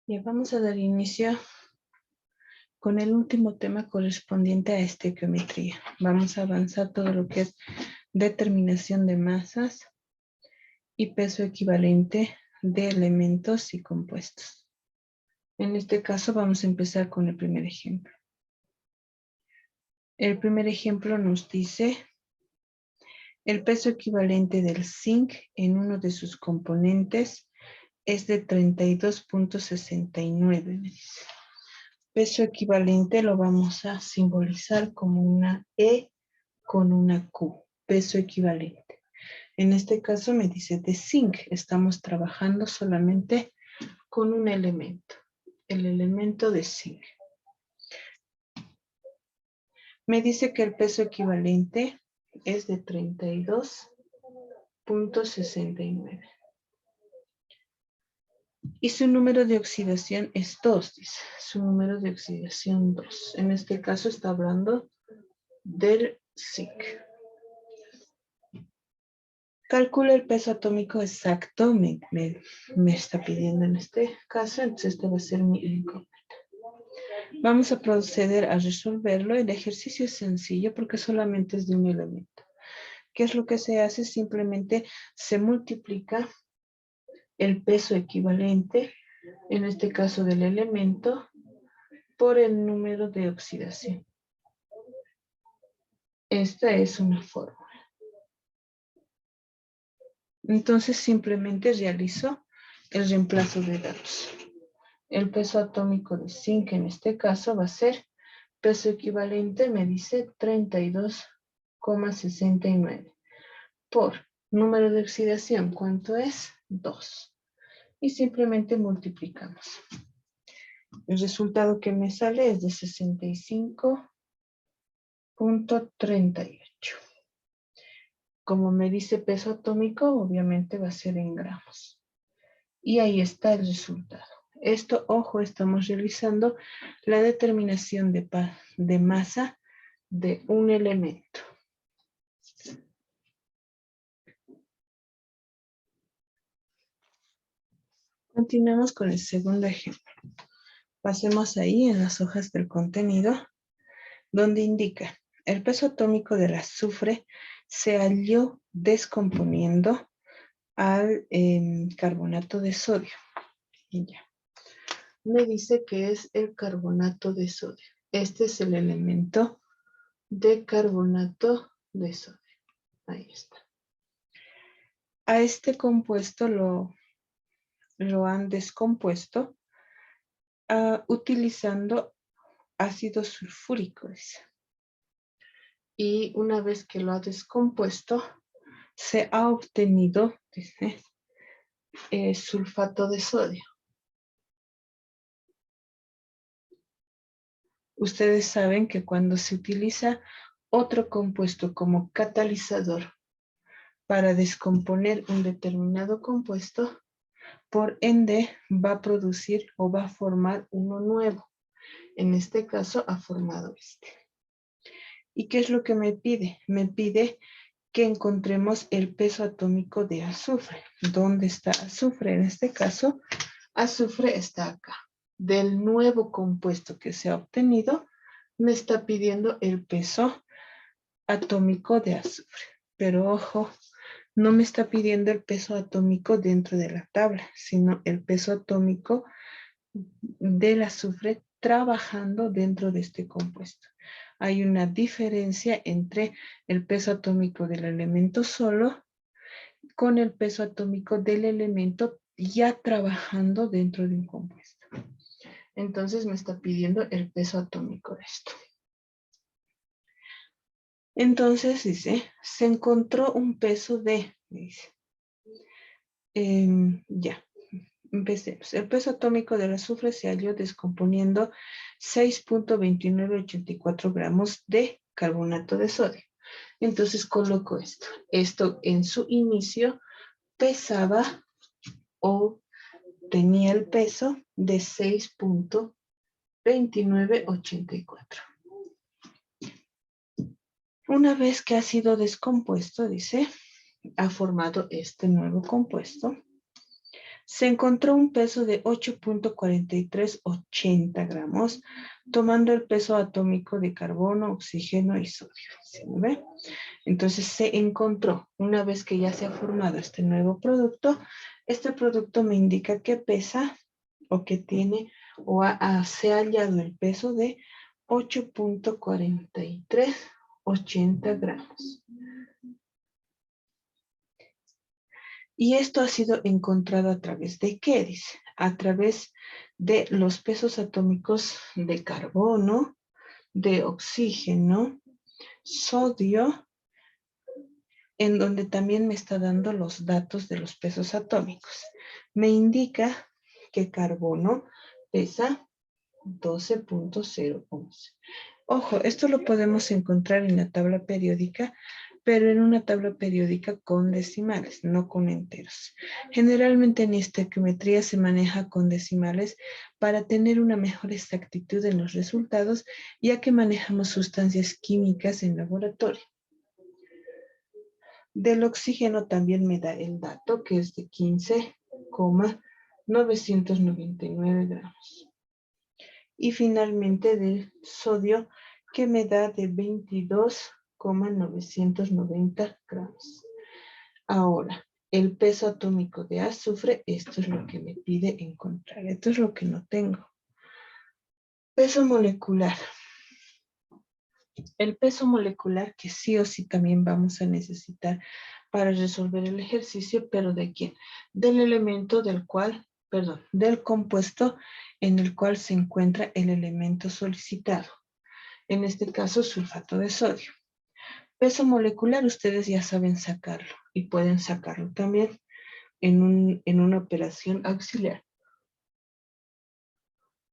Ya vamos a dar inicio con el último tema correspondiente a estequiometría. Vamos a avanzar todo lo que es determinación de masas y peso equivalente de elementos y compuestos. En este caso vamos a empezar con el primer ejemplo. El primer ejemplo nos dice el peso equivalente del zinc en uno de sus componentes es de 32.69, me dice. Peso equivalente lo vamos a simbolizar como una E con una Q. Peso equivalente. En este caso me dice de zinc. Estamos trabajando solamente con un elemento. El elemento de zinc. Me dice que el peso equivalente es de 32.69. Y su número de oxidación es 2, dice. Su número de oxidación 2. En este caso está hablando del zinc. Calcula el peso atómico exacto. Me está pidiendo en este caso. Entonces este va a ser mi incógnita. Vamos a proceder a resolverlo. El ejercicio es sencillo porque solamente es de un elemento. ¿Qué es lo que se hace? Simplemente se multiplica el peso equivalente, en este caso del elemento, por el número de oxidación. Esta es una fórmula. Entonces simplemente realizo el reemplazo de datos. El peso atómico de zinc en este caso va a ser peso equivalente, me dice 32,69 por número de oxidación, ¿cuánto es? 2. Y simplemente multiplicamos. El resultado que me sale es de 65,38. Como me dice peso atómico, obviamente va a ser en gramos. Y ahí está el resultado. Esto, ojo, estamos realizando la determinación de masa de un elemento. Continuamos con el segundo ejemplo. Pasemos ahí en las hojas del contenido, donde indica el peso atómico del azufre se halló descomponiendo al carbonato de sodio. Y ya. Me dice que es el carbonato de sodio. Este es el elemento de carbonato de sodio. Ahí está. A este compuesto lo han descompuesto utilizando ácido sulfúrico. Y una vez que lo ha descompuesto, se ha obtenido sulfato de sodio. Ustedes saben que cuando se utiliza otro compuesto como catalizador para descomponer un determinado compuesto, por ende va a producir o va a formar uno nuevo. En este caso ha formado este. ¿Y qué es lo que me pide? Me pide que encontremos el peso atómico de azufre. ¿Dónde está azufre? En este caso, azufre está acá. Del nuevo compuesto que se ha obtenido, me está pidiendo el peso atómico de azufre. Pero ojo, no me está pidiendo el peso atómico dentro de la tabla, sino el peso atómico del azufre trabajando dentro de este compuesto. Hay una diferencia entre el peso atómico del elemento solo con el peso atómico del elemento ya trabajando dentro de un compuesto. Entonces me está pidiendo el peso atómico de esto. Entonces dice, se encontró un peso de, dice, ya, empecemos. El peso atómico del azufre se halló descomponiendo 6.2984 gramos de carbonato de sodio. Entonces coloco esto. Esto en su inicio pesaba o tenía el peso de 6.2984. Una vez que ha sido descompuesto, dice, ha formado este nuevo compuesto, Se encontró un peso de 8.4380 gramos, tomando el peso atómico de carbono, oxígeno y sodio. ¿Sí me ve? Entonces se encontró, una vez que ya se ha formado este nuevo producto, este producto me indica que pesa o que tiene o se ha hallado el peso de 8.4380 gramos. Y esto ha sido encontrado a través de ¿qué dice? A través de los pesos atómicos de carbono, de oxígeno, sodio, en donde también me está dando los datos de los pesos atómicos. Me indica que carbono pesa 12.011. Ojo, esto lo podemos encontrar en la tabla periódica, pero en una tabla periódica con decimales, no con enteros. Generalmente en estequiometría se maneja con decimales para tener una mejor exactitud en los resultados, ya que manejamos sustancias químicas en laboratorio. Del oxígeno también me da el dato, que es de 15,999 gramos. Y finalmente del sodio, que me da de 22,990 gramos. Ahora, el peso atómico de azufre, esto es lo que me pide encontrar. Esto es lo que no tengo. Peso molecular. El peso molecular que sí o sí también vamos a necesitar para resolver el ejercicio, pero ¿de quién? Del elemento del compuesto en el cual se encuentra el elemento solicitado. En este caso, sulfato de sodio. Peso molecular, ustedes ya saben sacarlo y pueden sacarlo también en una operación auxiliar.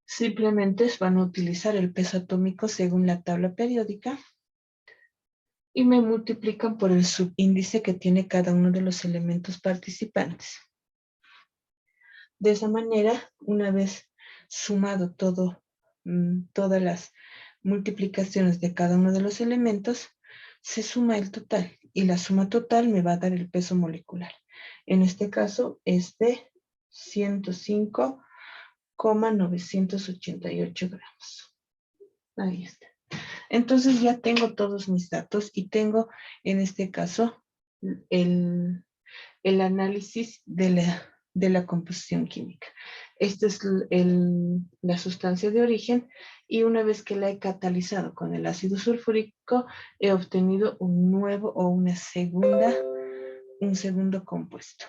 Simplemente van a utilizar el peso atómico según la tabla periódica y me multiplican por el subíndice que tiene cada uno de los elementos participantes. De esa manera, una vez sumado todas las multiplicaciones de cada uno de los elementos, se suma el total y la suma total me va a dar el peso molecular. En este caso es de 105,988 gramos. Ahí está. Entonces ya tengo todos mis datos y tengo en este caso el análisis de la composición química. Esta es la sustancia de origen y una vez que la he catalizado con el ácido sulfúrico, he obtenido un nuevo o un segundo compuesto.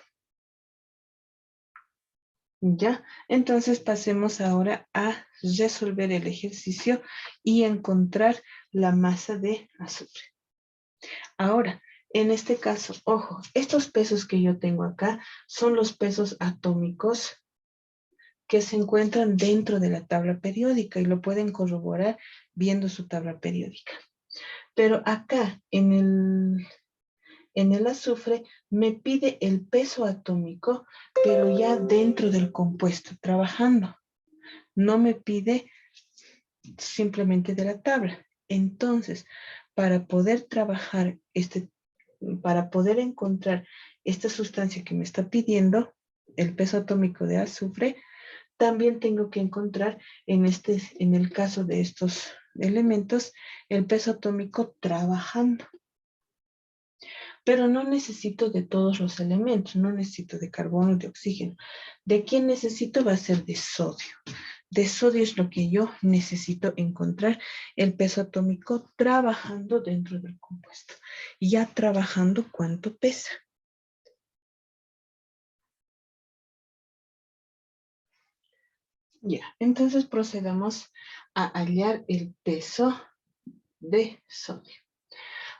¿Ya? Entonces pasemos ahora a resolver el ejercicio y encontrar la masa de azufre. Ahora, en este caso, ojo, estos pesos que yo tengo acá son los pesos atómicos que se encuentran dentro de la tabla periódica y lo pueden corroborar viendo su tabla periódica. Pero acá, en el azufre, me pide el peso atómico, pero ya dentro del compuesto, trabajando. No me pide simplemente de la tabla. Entonces, para poder trabajar para poder encontrar esta sustancia que me está pidiendo, el peso atómico de azufre, también tengo que encontrar en el caso de estos elementos, el peso atómico trabajando. Pero no necesito de todos los elementos, no necesito de carbono, de oxígeno. ¿De quién necesito? Va a ser de sodio. De sodio es lo que yo necesito encontrar el peso atómico trabajando dentro del compuesto. Y ya trabajando, ¿cuánto pesa? Ya, entonces procedamos a hallar el peso de sodio.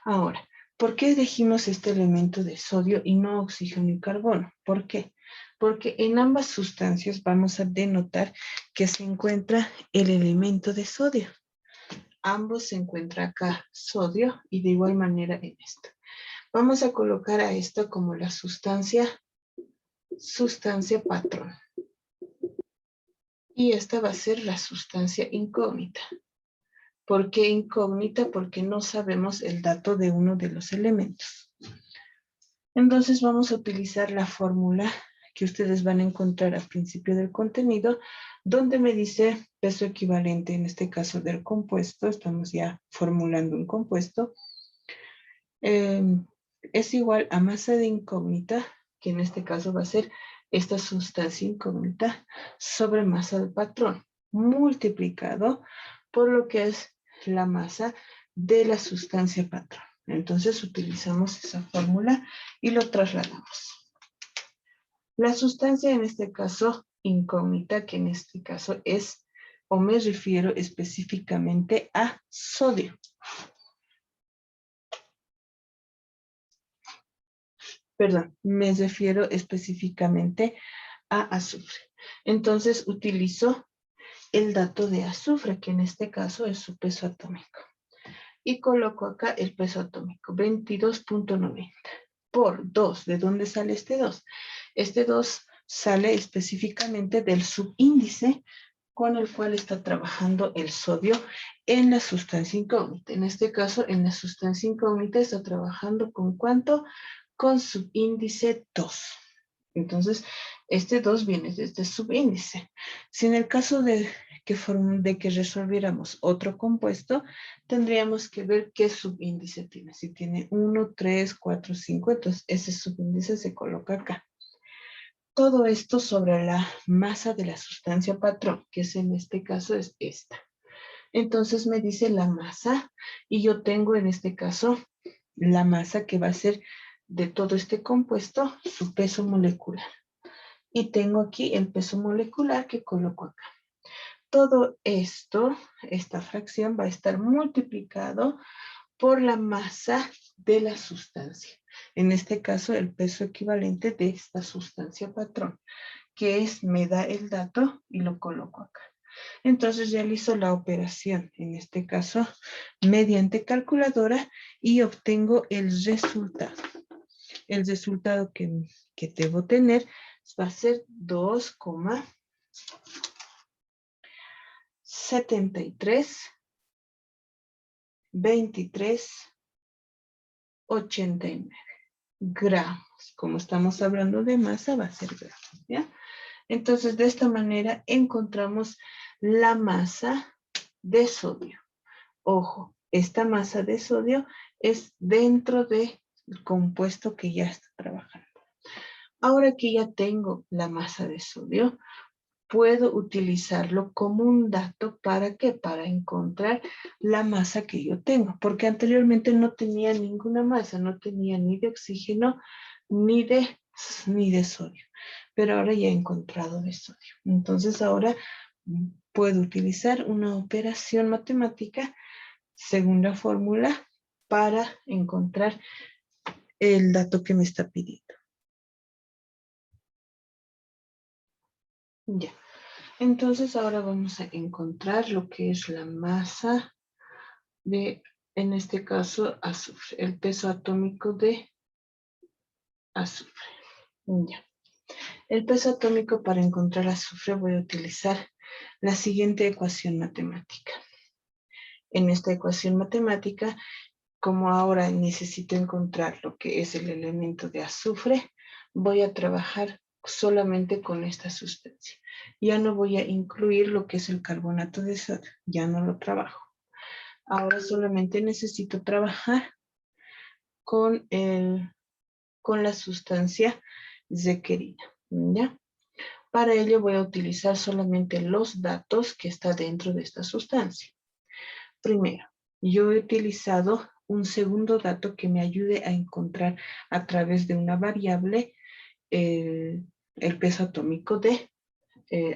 Ahora, ¿por qué elegimos este elemento de sodio y no oxígeno y carbono? ¿Por qué? Porque en ambas sustancias vamos a denotar que se encuentra el elemento de sodio. Ambos se encuentra acá sodio y de igual manera en esto. Vamos a colocar a esto como la sustancia patrón. Y esta va a ser la sustancia incógnita. ¿Por qué incógnita? Porque no sabemos el dato de uno de los elementos. Entonces vamos a utilizar la fórmula que ustedes van a encontrar al principio del contenido, donde me dice peso equivalente, en este caso del compuesto, estamos ya formulando un compuesto, es igual a masa de incógnita, que en este caso va a ser esta sustancia incógnita sobre masa del patrón, multiplicado por lo que es la masa de la sustancia patrón. Entonces utilizamos esa fórmula y lo trasladamos. La sustancia en este caso incógnita, que en este caso es, o me refiero específicamente a sodio. Perdón, me refiero específicamente a azufre. Entonces utilizo el dato de azufre, que en este caso es su peso atómico. Y coloco acá el peso atómico, 22.90 por 2. ¿De dónde sale este 2? Este 2 sale específicamente del subíndice con el cual está trabajando el sodio en la sustancia incógnita. En este caso, en la sustancia incógnita está trabajando con ¿cuánto? Con subíndice 2. Entonces, este 2 viene de este subíndice. Si en el caso de que resolviéramos otro compuesto, tendríamos que ver qué subíndice tiene. Si tiene 1, 3, 4, 5, entonces ese subíndice se coloca acá. Todo esto sobre la masa de la sustancia patrón, que es en este caso es esta. Entonces me dice la masa y yo tengo en este caso la masa que va a ser de todo este compuesto, su peso molecular. Y tengo aquí el peso molecular que coloco acá. Todo esto, esta fracción va a estar multiplicado por la masa de la sustancia. En este caso, el peso equivalente de esta sustancia patrón, que es, me da el dato y lo coloco acá. Entonces realizo la operación, en este caso, mediante calculadora y obtengo el resultado. El resultado que debo tener va a ser 2,73, 23, 89 gramos. Como estamos hablando de masa, va a ser gramos, ¿ya? Entonces, de esta manera encontramos la masa de sodio. Ojo, esta masa de sodio es dentro del compuesto que ya está trabajando. Ahora que ya tengo la masa de sodio, puedo utilizarlo como un dato ¿para qué? Para encontrar la masa que yo tengo, porque anteriormente no tenía ninguna masa, no tenía ni de oxígeno ni de sodio, pero ahora ya he encontrado de sodio. Entonces ahora puedo utilizar una operación matemática según la fórmula para encontrar el dato que me está pidiendo. Ya. Entonces ahora vamos a encontrar lo que es la masa de, en este caso, azufre, el peso atómico de azufre. Ya. El peso atómico, para encontrar azufre voy a utilizar la siguiente ecuación matemática. En esta ecuación matemática, como ahora necesito encontrar lo que es el elemento de azufre, voy a trabajar solamente con esta sustancia. Ya no voy a incluir lo que es el carbonato de sodio, ya no lo trabajo. Ahora solamente necesito trabajar con la sustancia requerida, ¿ya? Para ello voy a utilizar solamente los datos que está dentro de esta sustancia. Primero, yo he utilizado un segundo dato que me ayude a encontrar a través de una variable el peso atómico de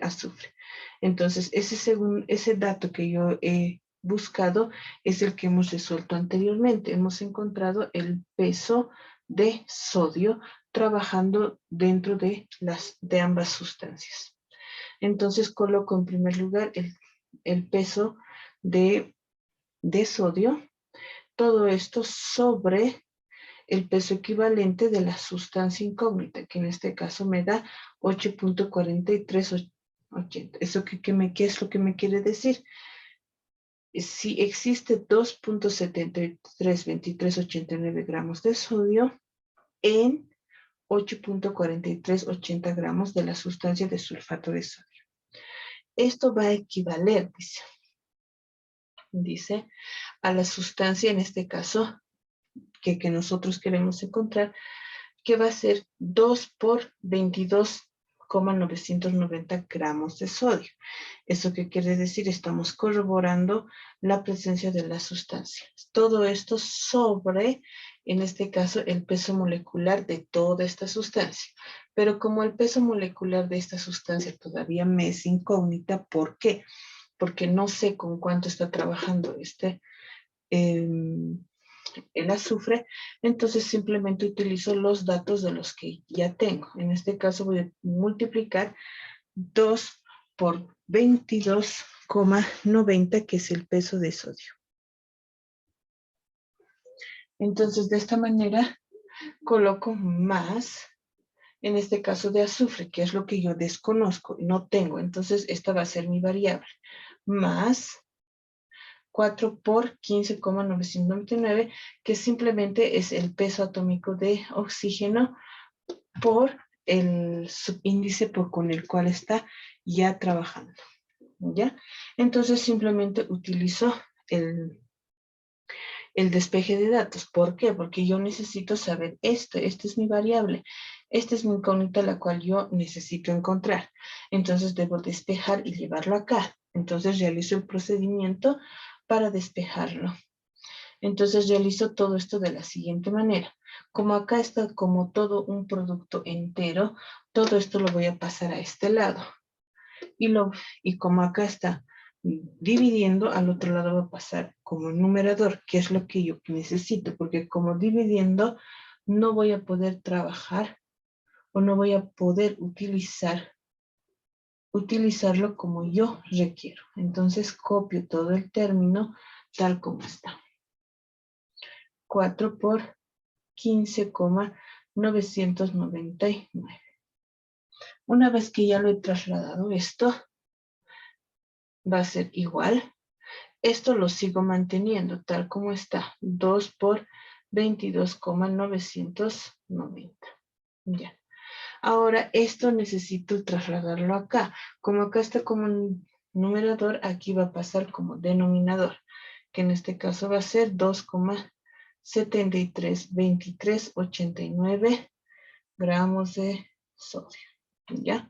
azufre. Entonces, ese dato que yo he buscado es el que hemos resuelto anteriormente. Hemos encontrado el peso de sodio trabajando dentro de ambas sustancias. Entonces coloco en primer lugar el peso de sodio, todo esto sobre el peso equivalente de la sustancia incógnita, que en este caso me da 8.4380. ¿Eso qué es lo que me quiere decir? Si existe 2.732389 gramos de sodio en 8.4380 gramos de la sustancia de sulfato de sodio. Esto va a equivaler, dice, a la sustancia, en este caso, que nosotros queremos encontrar, que va a ser 2 por 22,990 gramos de sodio. ¿Eso qué quiere decir? Estamos corroborando la presencia de la sustancia. Todo esto sobre, en este caso, el peso molecular de toda esta sustancia. Pero como el peso molecular de esta sustancia todavía me es incógnita, ¿por qué? Porque no sé con cuánto está trabajando el azufre, entonces simplemente utilizo los datos de los que ya tengo. En este caso voy a multiplicar 2 por 22,90, que es el peso de sodio. Entonces, de esta manera, coloco más, en este caso de azufre, que es lo que yo desconozco, no tengo. Entonces, esta va a ser mi variable. Más 4 por 15,999, que simplemente es el peso atómico de oxígeno por el subíndice con el cual está ya trabajando. ¿Ya? Entonces simplemente utilizo el despeje de datos. ¿Por qué? Porque yo necesito saber esta es mi variable, esta es mi incógnita la cual yo necesito encontrar. Entonces debo despejar y llevarlo acá. Entonces realizo el procedimiento para despejarlo. Entonces realizo todo esto de la siguiente manera. Como acá está como todo un producto entero, todo esto lo voy a pasar a este lado. Y como acá está dividiendo, al otro lado va a pasar como numerador, que es lo que yo necesito, porque como dividiendo no voy a poder trabajar o no voy a poder utilizarlo como yo requiero. Entonces copio todo el término tal como está. 4 por 15,999. Una vez que ya lo he trasladado esto, va a ser igual. Esto lo sigo manteniendo tal como está. 2 por 22,990. Ya. Ahora esto necesito trasladarlo acá. Como acá está como un numerador, aquí va a pasar como denominador, que en este caso va a ser 2,732389 gramos de sodio. ¿Ya?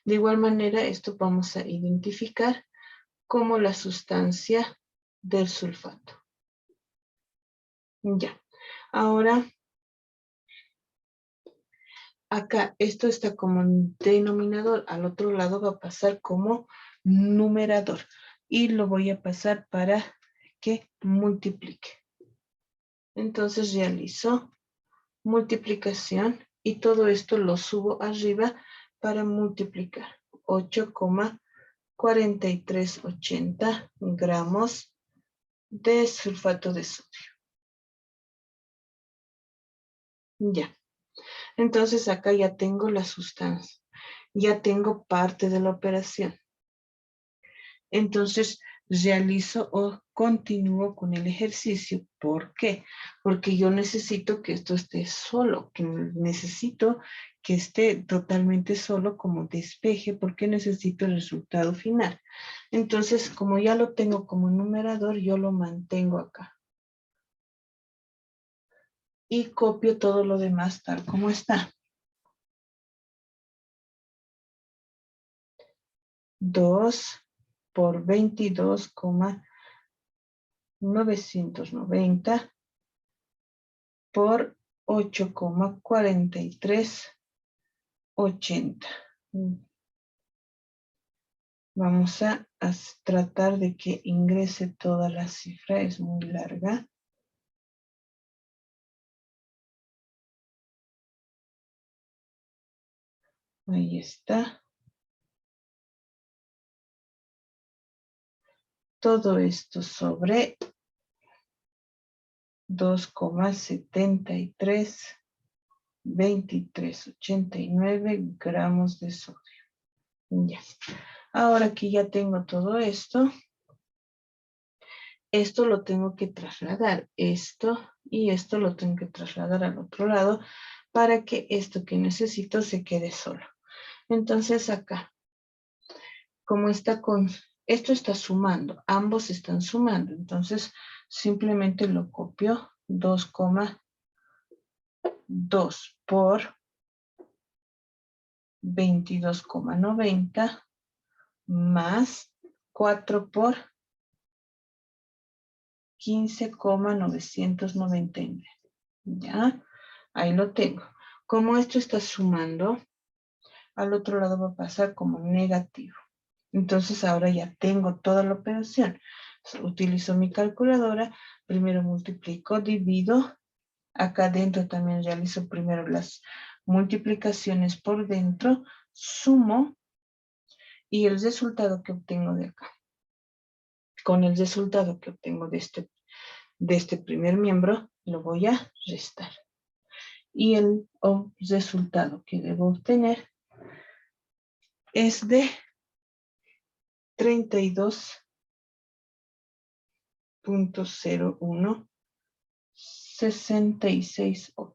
De igual manera, esto vamos a identificar como la sustancia del sulfato. Ya. Ahora, acá, esto está como un denominador. Al otro lado va a pasar como numerador. Y lo voy a pasar para que multiplique. Entonces realizo multiplicación y todo esto lo subo arriba para multiplicar. 8,4380 gramos de sulfato de sodio. Ya. Entonces acá ya tengo la sustancia. Ya tengo parte de la operación. Entonces realizo o continúo con el ejercicio. ¿Por qué? Porque yo necesito que esto esté solo, que necesito que esté totalmente solo como despeje, porque necesito el resultado final. Entonces, como ya lo tengo como numerador, yo lo mantengo acá. Y copio todo lo demás tal como está. 2 por 22,990 por 8,4380. Vamos a tratar de que ingrese toda la cifra, es muy larga. Ahí está. Todo esto sobre 2,732389 gramos de sodio. Ya. Ahora que ya tengo todo esto, esto lo tengo que trasladar, esto y esto lo tengo que trasladar al otro lado para que esto que necesito se quede solo. Entonces acá, como está esto está sumando, ambos están sumando, entonces simplemente lo copio 2,2 por 22,90 más 4 por 15,999. ¿Ya? Ahí lo tengo. Como esto está sumando, al otro lado va a pasar como negativo. Entonces ahora ya tengo toda la operación. Utilizo mi calculadora, primero multiplico, divido. Acá dentro también realizo primero las multiplicaciones por dentro, sumo y el resultado que obtengo de acá. Con el resultado que obtengo de este primer miembro, lo voy a restar. Y el resultado que debo obtener es de 32.0166.8.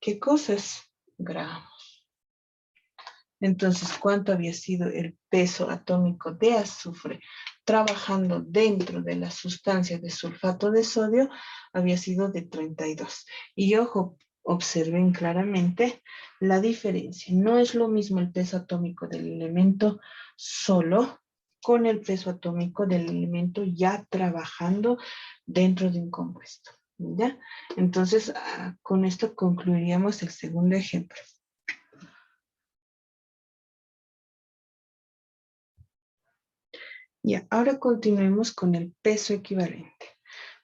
¿Qué cosas? Gramos. Entonces, ¿cuánto había sido el peso atómico de azufre trabajando dentro de la sustancia de sulfato de sodio? Había sido de 32. Y ojo, observen claramente la diferencia. No es lo mismo el peso atómico del elemento solo con el peso atómico del elemento ya trabajando dentro de un compuesto. ¿Ya? Entonces, con esto concluiríamos el segundo ejemplo. Ya, ahora continuemos con el peso equivalente.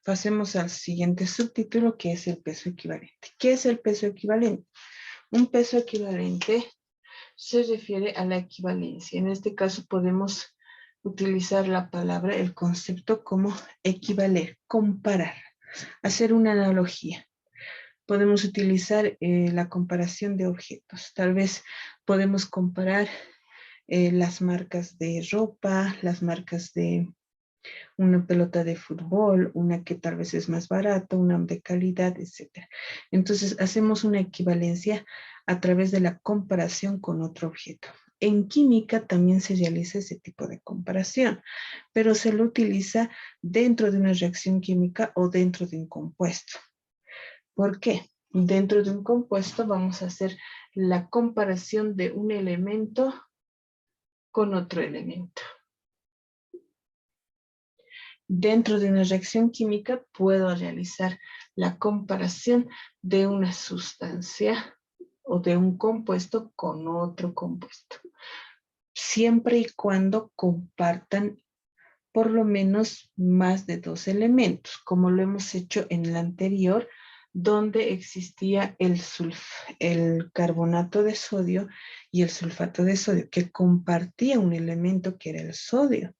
Pasemos al siguiente subtítulo, que es el peso equivalente. ¿Qué es el peso equivalente? Un peso equivalente se refiere a la equivalencia. En este caso podemos utilizar la palabra, el concepto como equivaler, comparar, hacer una analogía. Podemos utilizar la comparación de objetos. Tal vez podemos comparar las marcas de ropa, las marcas de una pelota de fútbol, una que tal vez es más barata, una de calidad, etc. Entonces, hacemos una equivalencia a través de la comparación con otro objeto. En química también se realiza ese tipo de comparación, pero se lo utiliza dentro de una reacción química o dentro de un compuesto. ¿Por qué? Dentro de un compuesto vamos a hacer la comparación de un elemento con otro elemento. Dentro de una reacción química puedo realizar la comparación de una sustancia o de un compuesto con otro compuesto, siempre y cuando compartan por lo menos más de dos elementos, como lo hemos hecho en el anterior, donde existía el carbonato de sodio y el sulfato de sodio, que compartía un elemento que era el sodio.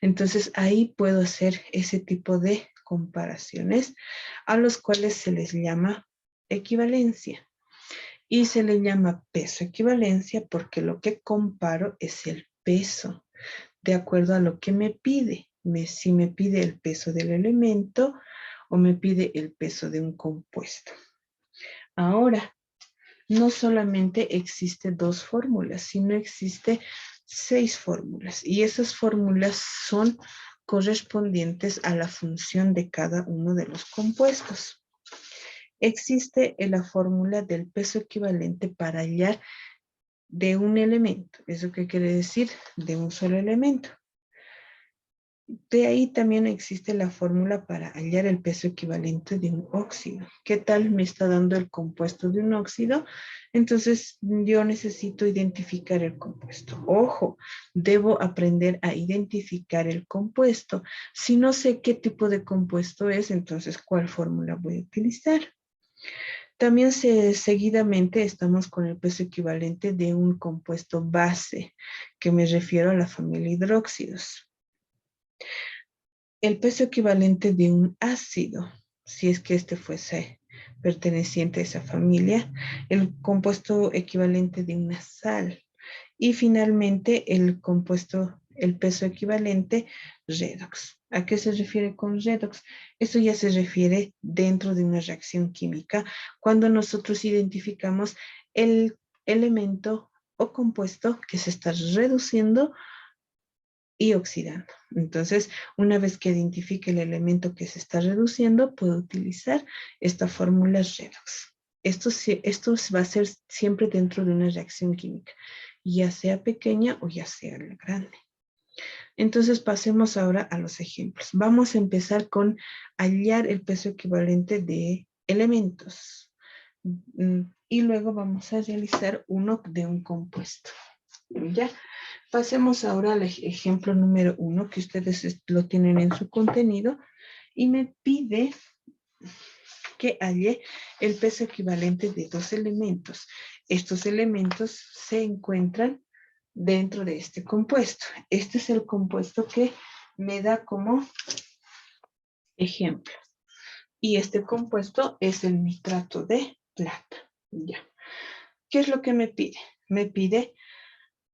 Entonces ahí puedo hacer ese tipo de comparaciones a los cuales se les llama equivalencia. Y se le llama peso equivalencia porque lo que comparo es el peso, de acuerdo a lo que me pide. Si me pide el peso del elemento o me pide el peso de un compuesto. Ahora, no solamente existe dos fórmulas, sino existe 6 fórmulas. Y esas fórmulas son correspondientes a la función de cada uno de los compuestos. Existe la fórmula del peso equivalente para hallar de un elemento. ¿Eso qué quiere decir? De un solo elemento. De ahí también existe la fórmula para hallar el peso equivalente de un óxido. ¿Qué tal me está dando el compuesto de un óxido? Entonces yo necesito identificar el compuesto. Ojo, debo aprender a identificar el compuesto. Si no sé qué tipo de compuesto es, entonces ¿cuál fórmula voy a utilizar? También seguidamente estamos con el peso equivalente de un compuesto base, que me refiero a la familia hidróxidos. El peso equivalente de un ácido, si es que este fuese perteneciente a esa familia, el compuesto equivalente de una sal y finalmente el peso equivalente redox. ¿A qué se refiere con redox? Eso ya se refiere dentro de una reacción química cuando nosotros identificamos el elemento o compuesto que se está reduciendo y oxidando. Entonces, una vez que identifique el elemento que se está reduciendo, puedo utilizar esta fórmula redox. Esto va a ser siempre dentro de una reacción química, ya sea pequeña o ya sea grande. Entonces, pasemos ahora a los ejemplos. Vamos a empezar con hallar el peso equivalente de elementos. Y luego vamos a realizar uno de un compuesto. ¿Ya? Pasemos ahora al ejemplo número 1, que ustedes lo tienen en su contenido, y me pide que halle el peso equivalente de dos elementos. Estos elementos se encuentran dentro de este compuesto. Este es el compuesto que me da como ejemplo. Y este compuesto es el nitrato de plata. Ya. ¿Qué es lo que me pide? Me pide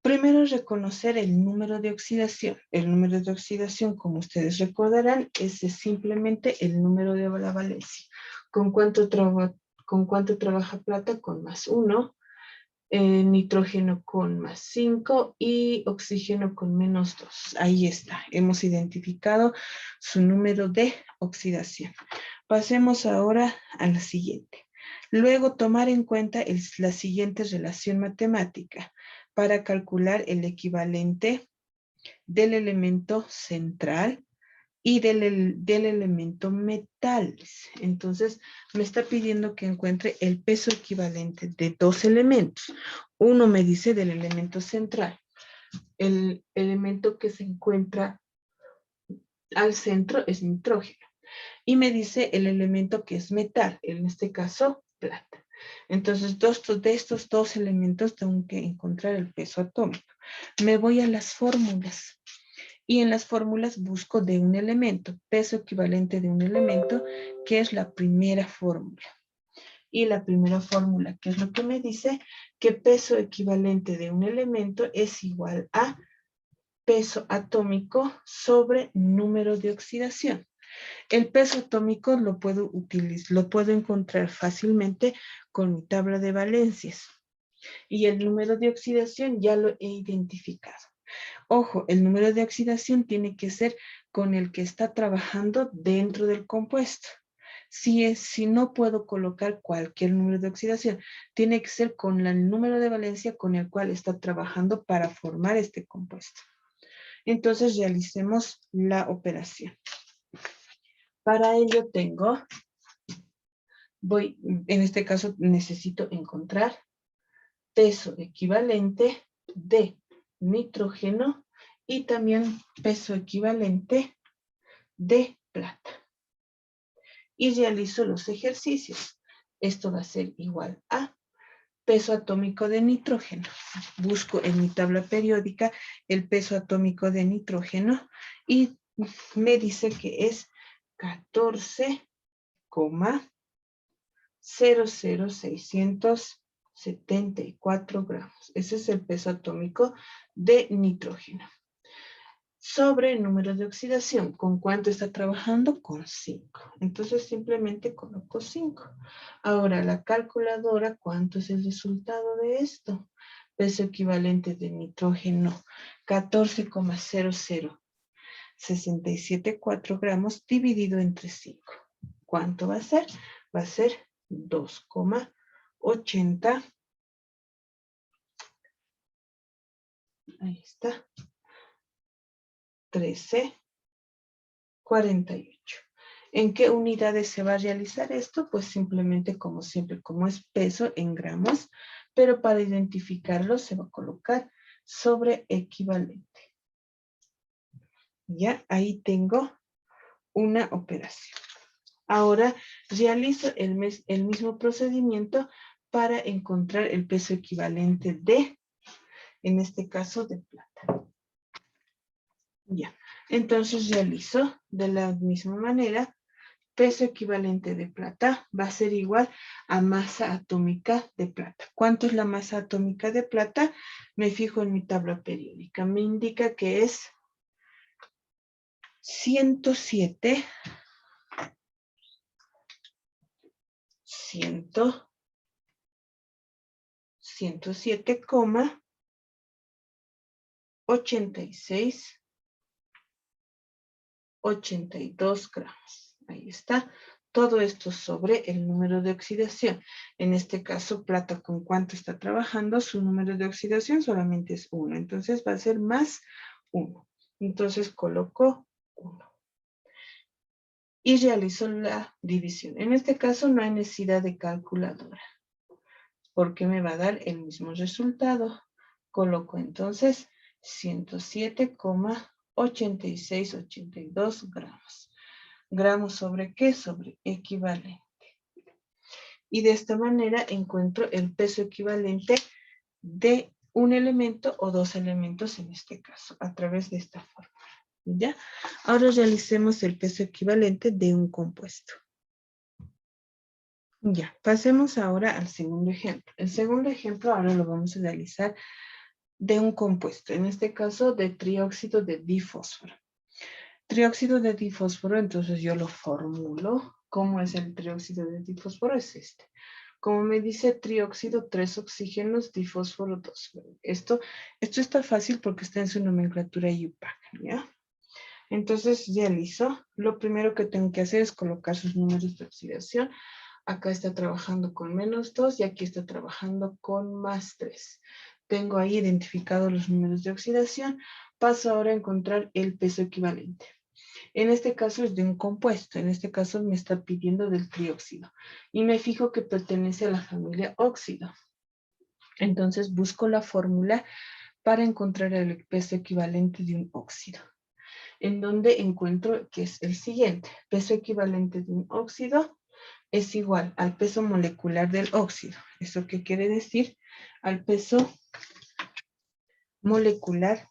primero reconocer el número de oxidación. El número de oxidación, como ustedes recordarán, es simplemente el número de la valencia. ¿Con cuánto trabaja plata? Con +1, nitrógeno con +5 y oxígeno con -2. Ahí está, hemos identificado su número de oxidación. Pasemos ahora a la siguiente. Luego, tomar en cuenta la siguiente relación matemática para calcular el equivalente del elemento central y del elemento metales. Entonces, me está pidiendo que encuentre el peso equivalente de dos elementos. Uno me dice del elemento central, el elemento que se encuentra al centro es nitrógeno. Y me dice el elemento que es metal, en este caso, plata. Entonces, de estos dos elementos tengo que encontrar el peso atómico. Me voy a las fórmulas. Y en las fórmulas busco de un elemento, peso equivalente de un elemento, que es la primera fórmula. Y la primera fórmula, que es lo que me dice, que peso equivalente de un elemento es igual a peso atómico sobre número de oxidación. El peso atómico lo puedo encontrar fácilmente con mi tabla de valencias. Y el número de oxidación ya lo he identificado. Ojo, el número de oxidación tiene que ser con el que está trabajando dentro del compuesto. Si no puedo colocar cualquier número de oxidación, tiene que ser con el número de valencia con el cual está trabajando para formar este compuesto. Entonces, realicemos la operación. Para ello en este caso necesito encontrar peso equivalente de nitrógeno y también peso equivalente de plata. Y realizo los ejercicios. Esto va a ser igual a peso atómico de nitrógeno. Busco en mi tabla periódica el peso atómico de nitrógeno y me dice que es 14,00674 gramos. Ese es el peso atómico de nitrógeno. Sobre el número de oxidación, ¿con cuánto está trabajando? Con 5. Entonces simplemente coloco 5. Ahora la calculadora, ¿cuánto es el resultado de esto? Peso equivalente de nitrógeno, 14,00674 gramos dividido entre 5. ¿Cuánto va a ser? Va a ser 2,80. Ahí está. 13,48. ¿En qué unidades se va a realizar esto? Pues simplemente, como siempre, como es peso en gramos, pero para identificarlo se va a colocar sobre equivalente. Ya, ahí tengo una operación. Ahora realizo el mismo procedimiento para encontrar el peso equivalente de, en este caso, de plata. Ya, entonces realizo de la misma manera, peso equivalente de plata va a ser igual a masa atómica de plata. ¿Cuánto es la masa atómica de plata? Me fijo en mi tabla periódica. Me indica que es 107, 107,86, 82 gramos. Ahí está. Todo esto sobre el número de oxidación. En este caso, plata con cuánto está trabajando, su número de oxidación solamente es 1. Entonces va a ser más 1. Entonces coloco 1. Y realizo la división. En este caso no hay necesidad de calculadora, porque me va a dar el mismo resultado. Coloco entonces 107,8682 gramos. ¿Gramos sobre qué? Sobre equivalente. Y de esta manera encuentro el peso equivalente de un elemento o dos elementos en este caso, a través de esta fórmula. ¿Ya? Ahora realicemos el peso equivalente de un compuesto. Ya, pasemos ahora al segundo ejemplo. El segundo ejemplo ahora lo vamos a realizar de un compuesto, en este caso de trióxido de difósforo. Trióxido de difósforo, entonces yo lo formulo. ¿Cómo es el trióxido de difósforo? Es este. Como me dice trióxido, 3 oxígenos, difósforo 2. Esto está fácil porque está en su nomenclatura IUPAC, ¿ya? Entonces, realizo. Lo primero que tengo que hacer es colocar sus números de oxidación. Acá está trabajando con -2 y aquí está trabajando con +3. Tengo ahí identificados los números de oxidación. Paso ahora a encontrar el peso equivalente. En este caso es de un compuesto. En este caso me está pidiendo del trióxido. Y me fijo que pertenece a la familia óxido. Entonces busco la fórmula para encontrar el peso equivalente de un óxido. En donde encuentro que es el siguiente. Peso equivalente de un óxido es igual al peso molecular del óxido. ¿Eso qué quiere decir? Al peso molecular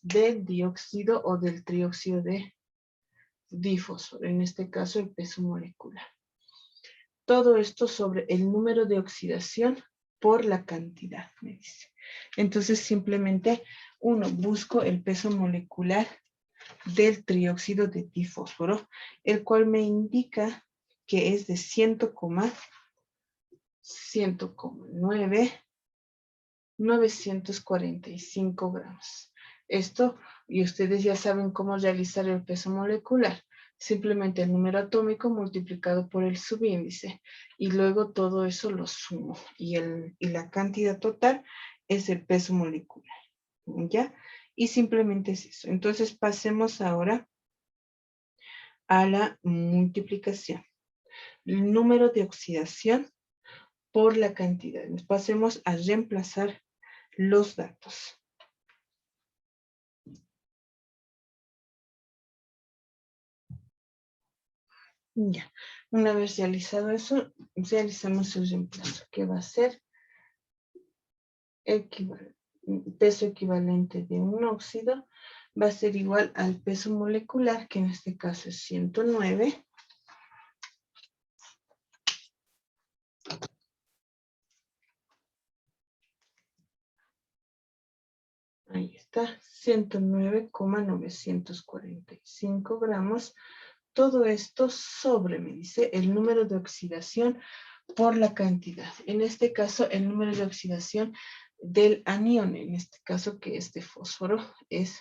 del dióxido o del trióxido de difósforo. En este caso, el peso molecular. Todo esto sobre el número de oxidación por la cantidad, me dice. Entonces, simplemente, busco el peso molecular del trióxido de difósforo, el cual me indica que es de 100,945 gramos. Esto, y ustedes ya saben cómo realizar el peso molecular. Simplemente el número atómico multiplicado por el subíndice. Y luego todo eso lo sumo. Y la cantidad total es el peso molecular. ¿Ya? Y simplemente es eso. Entonces pasemos ahora a la multiplicación. El número de oxidación por la cantidad. Pasemos a reemplazar los datos. Ya, una vez realizado eso, realizamos el reemplazo, que va a ser peso equivalente de un óxido, va a ser igual al peso molecular, que en este caso es 109. Ahí está, 109,945 gramos. Todo esto sobre, me dice, el número de oxidación por la cantidad. En este caso, el número de oxidación del anión, en este caso que es de fósforo, es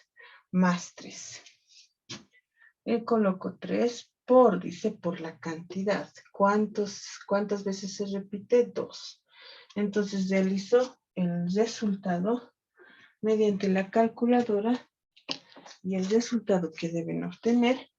+3. Coloco 3 por, dice, por la cantidad. ¿Cuántas veces se repite? 2. Entonces realizo el resultado mediante la calculadora y el resultado que deben obtener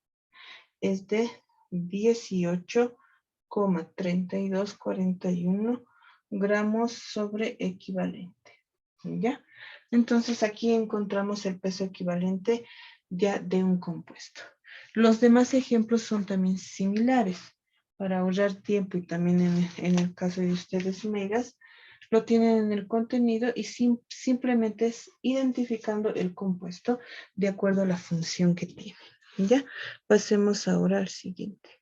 es de 18,3241 gramos sobre equivalente. ¿Ya? Entonces aquí encontramos el peso equivalente ya de un compuesto. Los demás ejemplos son también similares. Para ahorrar tiempo y también en el caso de ustedes megas, lo tienen en el contenido y simplemente es identificando el compuesto de acuerdo a la función que tiene. ¿Ya? Pasemos ahora al siguiente.